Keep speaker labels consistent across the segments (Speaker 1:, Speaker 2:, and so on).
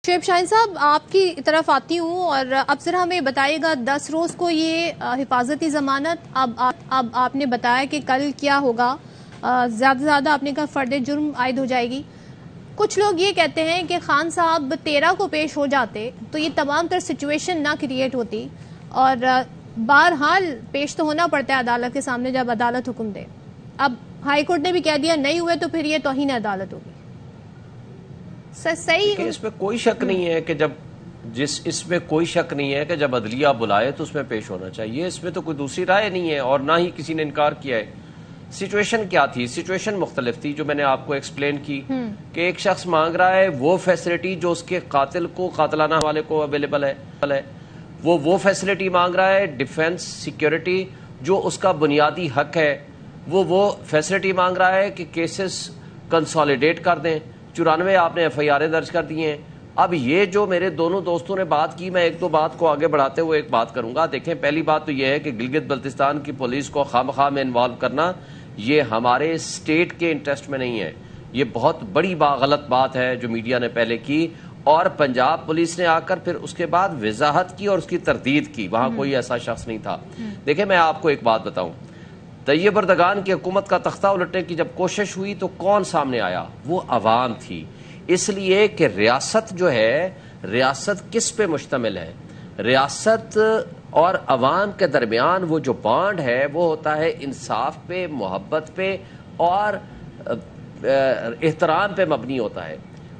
Speaker 1: شعیب شاہین صاحب آپ کی طرف آتی ہوں اور اب ذرا ہمیں بتائیے گا 10 روز کو یہ حفاظتی ضمانت اب آپ نے بتایا کہ کل کیا ہوگا، زیادہ سے زیادہ آپ نے کہا فرد جرم عائد ہو جائے گی۔ کچھ لوگ یہ کہتے ہیں کہ خان صاحب 13 کو پیش ہو جاتے تو یہ تمام تر سچویشن نہ کریٹ ہوتی، اور بہرحال پیش تو ہونا پڑتا ہے عدالت کے سامنے جب عدالت حکم دے۔ اب ہائی کورٹ نے بھی کہہ دیا نہیں ہوئے تو پھر یہ توہین عدالت ہوگی۔ صحیح
Speaker 2: اس میں کوئی شک نہیں ہے کہ اس میں کوئی شک نہیں ہے کہ جب عدلیہ بلائے تو اس میں پیش ہونا چاہیے، اس میں تو کوئی دوسری رائے نہیں ہے اور نہ ہی کسی نے انکار کیا ہے۔ سچویشن کیا تھی؟ سچویشن مختلف تھی جو میں نے آپ کو ایکسپلین کی کہ ایک شخص مانگ رہا ہے وہ فیسلٹی جو اس کے قاتل کو قاتلانہ والے کو اویلیبل ہے، وہ فیسلٹی مانگ رہا ہے، ڈیفنس سیکیورٹی جو اس کا بنیادی حق ہے، وہ فیسلٹی مانگ رہا ہے کہ کیسز کنسالیڈیٹ کر دیں۔ 94 آپ نے ایف آئی آر درج کر دی ہیں۔ اب یہ جو میرے دونوں دوستوں نے بات کی، میں ایک دو بات کو آگے بڑھاتے ہوئے ایک بات کروں گا۔ دیکھیں، پہلی بات تو یہ ہے کہ گلگت بلتستان کی پولیس کو خواہ میں انوالو کرنا یہ ہمارے اسٹیٹ کے انٹرسٹ میں نہیں ہے۔ یہ بہت بڑی غلط بات ہے جو میڈیا نے پہلے کی، اور پنجاب پولیس نے آ کر پھر اس کے بعد وضاحت کی اور اس کی تردید کی، وہاں کوئی ایسا شخص نہیں تھا۔ دیکھیں، میں آپ کو ایک بات بتاؤں، طیب اردگان کی حکومت کا تختہ الٹنے کی جب کوشش ہوئی تو کون سامنے آیا؟ وہ عوام تھی، اس لیے کہ ریاست جو ہے، ریاست کس پہ مشتمل ہے؟ ریاست اور عوام کے درمیان وہ جو بانڈ ہے وہ ہوتا ہے انصاف پہ، محبت پہ اور احترام پہ مبنی ہوتا ہے،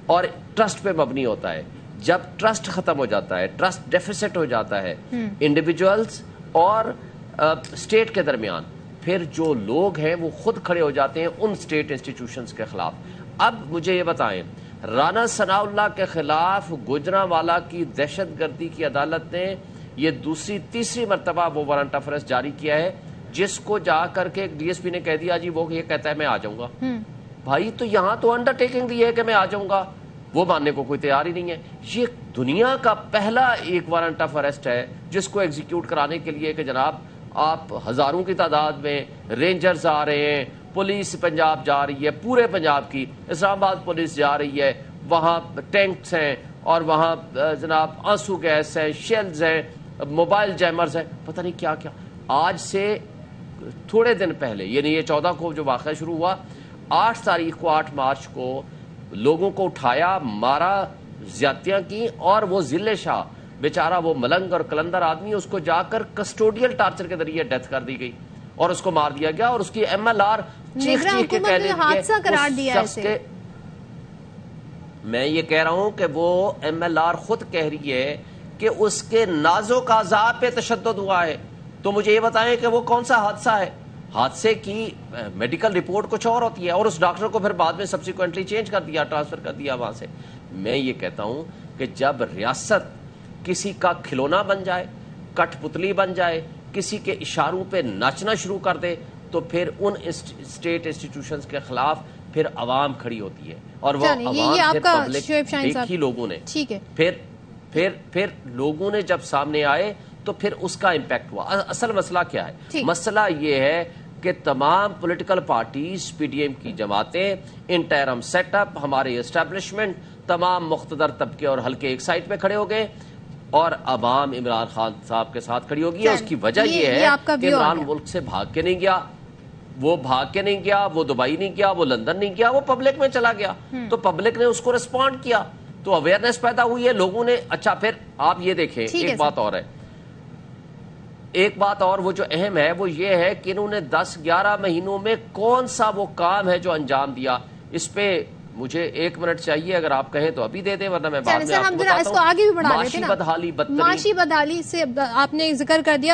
Speaker 2: اور ٹرسٹ پہ مبنی ہوتا ہے۔ جب ٹرسٹ ختم ہو جاتا ہے، ٹرسٹ ڈیفیسٹ ہو جاتا ہے انڈیویجولز اور اسٹیٹ کے درمیان، پھر جو لوگ ہیں وہ خود کھڑے ہو جاتے ہیں ان اسٹیٹ انسٹیٹیوشنز کے خلاف۔ اب مجھے یہ بتائیں، رانا ثناء اللہ کے خلاف گوجرانوالہ کی دہشت گردی کی عدالت نے یہ تیسری مرتبہ وہ وارنٹ آف ارسٹ جاری کیا ہے، جس کو جا کر کے ڈی ایس پی نے کہہ دیا جی وہ یہ کہتا ہے میں آ جاؤں گا۔ بھائی تو یہاں تو انڈر ٹیکنگ دی ہے کہ میں آ جاؤں گا، وہ ماننے کو کوئی تیار ہی نہیں ہے۔ یہ دنیا کا پہلا ایک وارنٹ آف ارسٹ ہے جس کو ایگزیکیوٹ کرانے کے لیے کہ جناب آپ ہزاروں کی تعداد میں رینجرز آ رہے ہیں، پولیس پنجاب جا رہی ہے، پورے پنجاب کی، اسلام آباد پولیس جا رہی ہے، وہاں ٹینکس ہیں اور وہاں جناب آنسو گیس ہے، شیلز ہیں، موبائل جیمرز ہیں، پتہ نہیں کیا کیا۔ آج سے تھوڑے دن پہلے، یعنی یہ 14 کو جو واقعہ شروع ہوا، 8 تاریخ کو 8 مارچ کو لوگوں کو اٹھایا، مارا، زیادتیاں کی، اور وہ ذل شاہ بیچارہ وہ ملنگ اور کلندر آدمی، اس کو جا کر کسٹوڈیل ٹارچر کے ذریعے ڈیتھ کر دی گئی اور اس کو مار دیا گیا، اور اس کی ایم ایل آر چیخ کے کہہ رہی ہے، میں یہ کہہ رہا ہوں کہ وہ ایم ایل آر خود کہہ رہی ہے کہ اس کے نازک اعضاء پہ تشدد ہوا ہے۔ تو مجھے یہ بتائیں کہ وہ کون سا حادثہ ہے؟ حادثے کی میڈیکل رپورٹ کچھ اور ہوتی ہے، اور اس ڈاکٹر کو پھر بعد میں سبسیکوئنٹلی چینج کر دیا، ٹرانسفر کر دیا وہاں سے۔ میں یہ کہتا ہوں کہ جب ریاست کسی کا کھلونا بن جائے، کٹ پتلی بن جائے، کسی کے اشاروں پہ ناچنا شروع کر دے، تو پھر ان اسٹیٹ انسٹیٹیوشنز کے خلاف پھر عوام کھڑی ہوتی ہے، اور وہ عوام پھر پبلک دیکھی لوگوں نے، پھر لوگوں نے جب سامنے آئے تو پھر اس کا امپیکٹ ہوا۔ اصل مسئلہ کیا ہے؟ مسئلہ یہ ہے کہ تمام political parties, P D M کی جماعتیں، انٹرم سیٹ اپ، ہمارے اسٹیبلشمنٹ، تمام مقتدر طبقے اور حلقے ایک سائٹ پہ کھڑے ہو گئے، اور عوام عمران خان صاحب کے ساتھ کھڑی ہوگی۔ اس کی وجہ یہ ہے کہ عمران ملک سے بھاگ کے نہیں گیا، وہ دبئی نہیں گیا، وہ لندن نہیں گیا، وہ پبلک میں چلا گیا، تو پبلک نے اس کو ریسپونڈ کیا، تو اویئرنیس پیدا ہوئی ہے لوگوں نے۔ اچھا، پھر آپ یہ دیکھیں، ایک بات اور وہ جو اہم ہے وہ یہ ہے کہ انہوں نے 10-11 مہینوں میں کون سا وہ کام ہے جو انجام دیا۔ اس پہ مجھے 1 منٹ چاہیے، اگر آپ کہیں تو ابھی دے دیں، ورنہ میں بعد میں آپ کو بتاتا ہوں۔ معاشی بدحالی،
Speaker 1: معاشی بدحالی سے آپ نے ذکر کر دیا۔